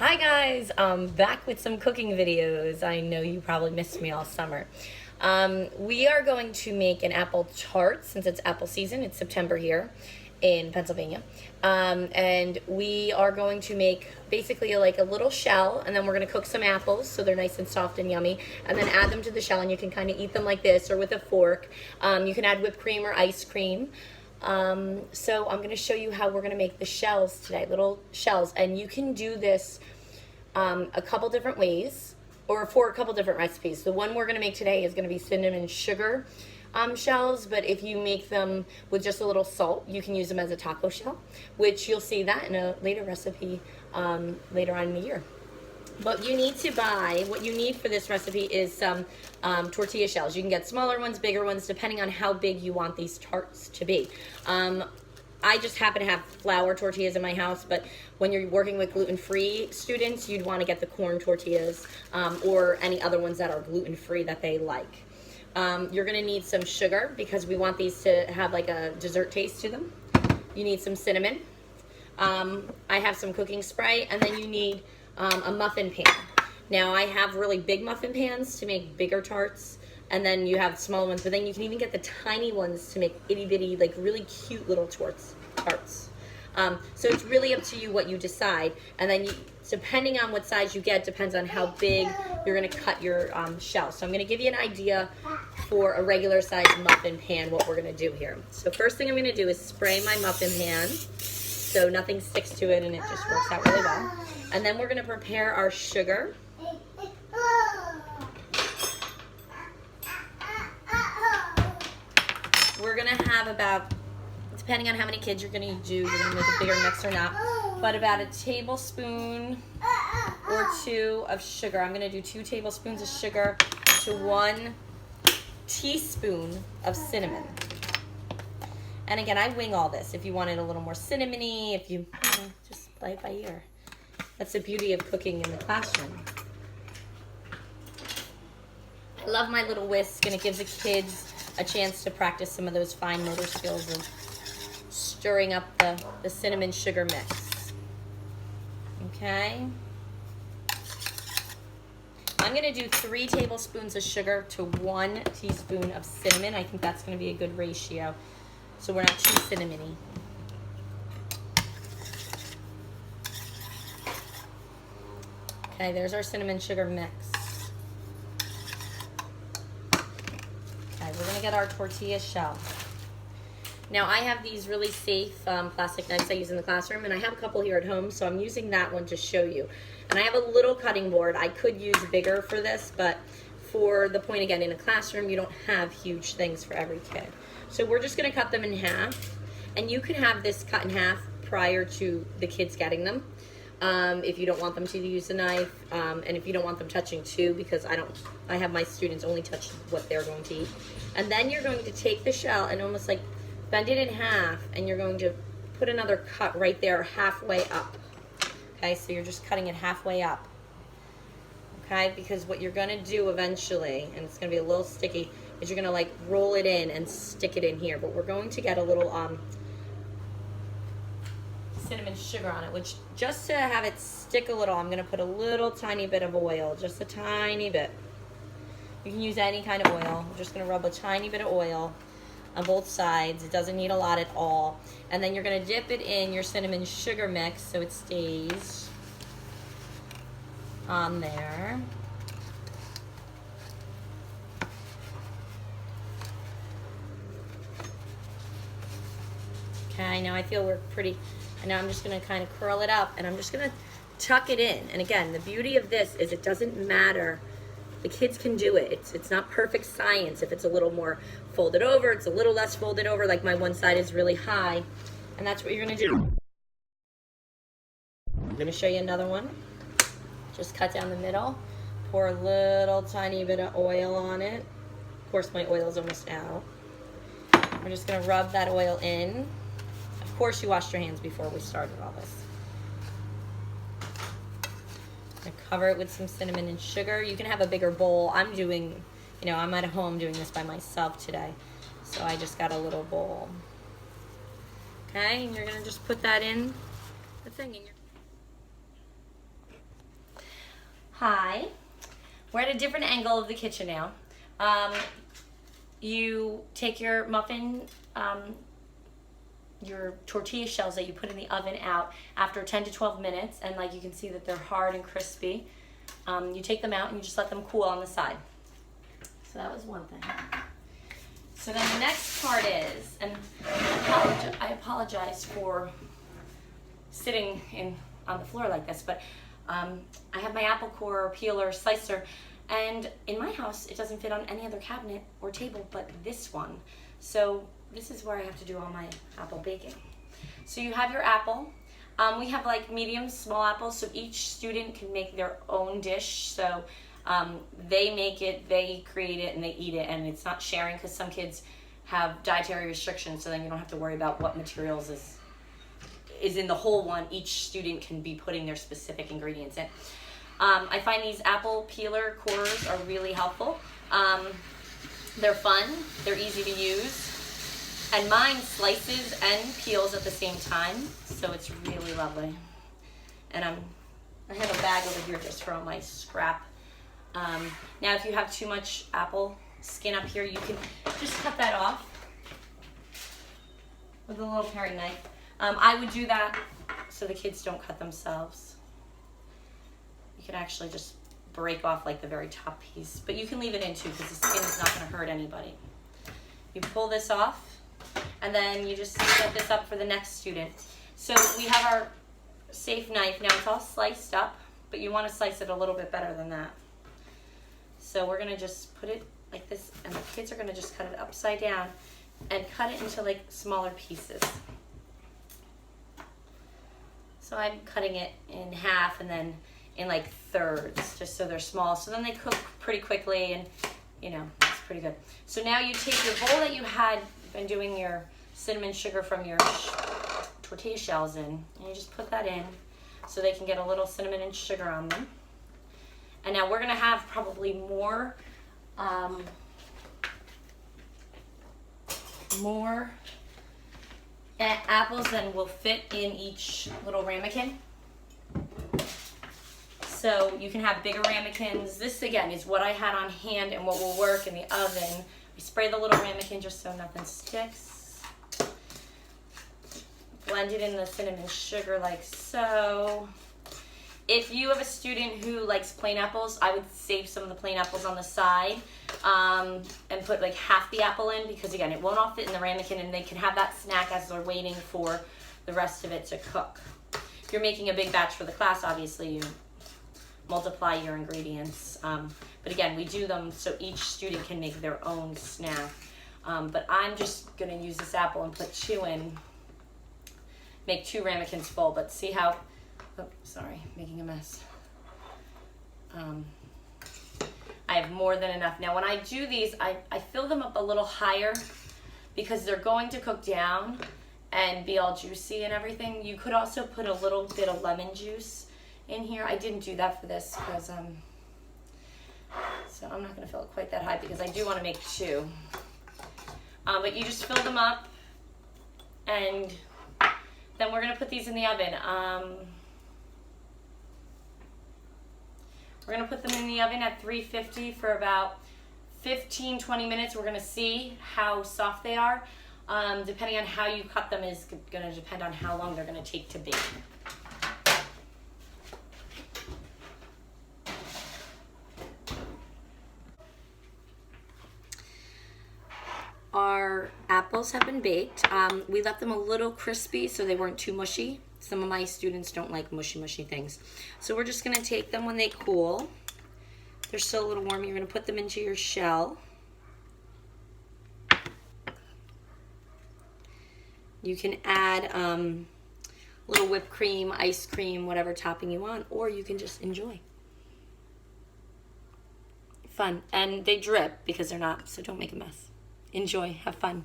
Hi guys, back with some cooking videos. I know you probably missed me all summer. We are going to make an apple tart since it's apple season. It's September here in Pennsylvania. And we are going to make basically like a little shell, and then we're going to cook some apples so they're nice and soft and yummy, and then add them to the shell, and you can kind of eat them like this or with a fork. You can add whipped cream or ice cream. So I'm going to show you how we're going to make the shells today, little shells, and you can do this a couple different ways or for a couple different recipes. The one we're going to make today is going to be cinnamon sugar shells, but if you make them with just a little salt, you can use them as a taco shell, which you'll see that in a later recipe later on in the year. But you need to buy, what you need for this recipe is some tortilla shells. You can get smaller ones, bigger ones, depending on how big you want these tarts to be. I just happen to have flour tortillas in my house, but when you're working with gluten-free students, you'd want to get the corn tortillas or any other ones that are gluten-free that they like. You're going to need some sugar because we want these to have like a dessert taste to them. You need some cinnamon. I have some cooking spray, and then you need a muffin pan. Now I have really big muffin pans to make bigger tarts, and then you have small ones, but then you can even get the tiny ones to make itty bitty, like really cute little tarts. So it's really up to you what you decide, and then depending on what size you get depends on how big you're going to cut your shell. So I'm going to give you an idea for a regular size muffin pan what we're going to do here. So first thing I'm going to do is spray my muffin pan so nothing sticks to it and it just works out really well. And then we're going to prepare our sugar. We're going to have about, depending on how many kids you're going to do, you're going to make a bigger mix or not, but about a tablespoon or two of sugar. I'm going to do 2 tablespoons of sugar to 1 teaspoon of cinnamon. And again, I wing all this. If you wanted a little more cinnamony, if you just play it by ear. That's the beauty of cooking in the classroom. I love my little whisk, and it gives the kids a chance to practice some of those fine motor skills of stirring up the cinnamon sugar mix. Okay. I'm going to do 3 tablespoons of sugar to 1 teaspoon of cinnamon. I think that's going to be a good ratio, so we're not too cinnamony. Okay, there's our cinnamon sugar mix. Okay, we're gonna get our tortilla shell. Now I have these really safe plastic knives I use in the classroom, and I have a couple here at home, so I'm using that one to show you. And I have a little cutting board. I could use bigger for this, but for the point, again, in a classroom, you don't have huge things for every kid. So we're just gonna cut them in half, and you could have this cut in half prior to the kids getting them. If you don't want them to use a knife, and if you don't want them touching too, because I have my students only touch what they're going to eat. And then you're going to take the shell and almost like bend it in half, and you're going to put another cut right there halfway up. Okay, so you're just cutting it halfway up. Okay, because what you're gonna do eventually, and it's gonna be a little sticky, is you're gonna like roll it in and stick it in here. But we're going to get a little cinnamon sugar on it, which just to have it stick a little, I'm going to put a little tiny bit of oil, just a tiny bit. You can use any kind of oil. I'm just going to rub a tiny bit of oil on both sides. It doesn't need a lot at all. And then you're going to dip it in your cinnamon sugar mix so it stays on there. Okay, now I feel we're pretty. And now I'm just going to kind of curl it up, and I'm just going to tuck it in. And again, the beauty of this is it doesn't matter. The kids can do it. It's not perfect science. If it's a little more folded over, it's a little less folded over, like my one side is really high. And that's what you're going to do. I'm going to show you another one. Just cut down the middle. Pour a little tiny bit of oil on it. Of course, my oil is almost out. We're just going to rub that oil in. Of course, you washed your hands before we started all this. I'm gonna cover it with some cinnamon and sugar. You can have a bigger bowl. I'm doing, I'm at home doing this by myself today, so I just got a little bowl. Okay, and you're gonna just put that in the thing in your. Hi. We're at a different angle of the kitchen now. You take your muffin, your tortilla shells that you put in the oven out after 10 to 12 minutes, and like you can see that they're hard and crispy. You take them out and you just let them cool on the side. So that was one thing. So then the next part is, and I apologize for sitting on the floor like this, but I have my apple core peeler slicer, and in my house it doesn't fit on any other cabinet or table but this one. So this is where I have to do all my apple baking. So you have your apple. We have like medium, small apples, so each student can make their own dish. So they make it, they create it, and they eat it, and it's not sharing because some kids have dietary restrictions, so then you don't have to worry about what materials is in the whole one. Each student can be putting their specific ingredients in. I find these apple peeler cores are really helpful. They're fun, they're easy to use, and mine slices and peels at the same time, so it's really lovely. And I have a bag over here just for all my scrap. Now if you have too much apple skin up here, you can just cut that off with a little paring knife. I would do that so the kids don't cut themselves. You can actually just break off like the very top piece, but you can leave it in too because the skin is not going to hurt anybody. You pull this off, and then you just set this up for the next student. So we have our safe knife. Now it's all sliced up, but you want to slice it a little bit better than that. So we're going to just put it like this, and the kids are going to just cut it upside down and cut it into like smaller pieces. So I'm cutting it in half and then in like thirds, just so they're small. So then they cook pretty quickly, and you know, it's pretty good. So now you take your bowl that you had been doing your cinnamon sugar from your tortilla shells in, and you just put that in so they can get a little cinnamon and sugar on them. And now we're gonna have probably more apples than will fit in each little ramekin. So you can have bigger ramekins. This again is what I had on hand and what will work in the oven. We spray the little ramekin just so nothing sticks. Blend it in the cinnamon sugar like so. If you have a student who likes plain apples, I would save some of the plain apples on the side and put like half the apple in, because again, it won't all fit in the ramekin, and they can have that snack as they're waiting for the rest of it to cook. If you're making a big batch for the class, obviously you multiply your ingredients. But again, we do them so each student can make their own snack. But I'm just gonna use this apple and put 2 in, make 2 ramekins full, but see how, oh, sorry, making a mess. I have more than enough. Now when I do these, I fill them up a little higher because they're going to cook down and be all juicy and everything. You could also put a little bit of lemon juice in here. I didn't do that for this because, so I'm not gonna fill it quite that high because I do wanna make 2. But you just fill them up, and then we're gonna put these in the oven. We're gonna put them in the oven at 350 for about 15-20 minutes. We're gonna see how soft they are. Depending on how you cut them is gonna depend on how long they're gonna take to bake. Our apples have been baked. We left them a little crispy so they weren't too mushy. Some of my students don't like mushy things. So we're just gonna take them when they cool. They're still a little warm. You're gonna put them into your shell. You can add a little whipped cream, ice cream, whatever topping you want, or you can just enjoy. Fun. And they drip because they're not, so don't make a mess. Enjoy, have fun.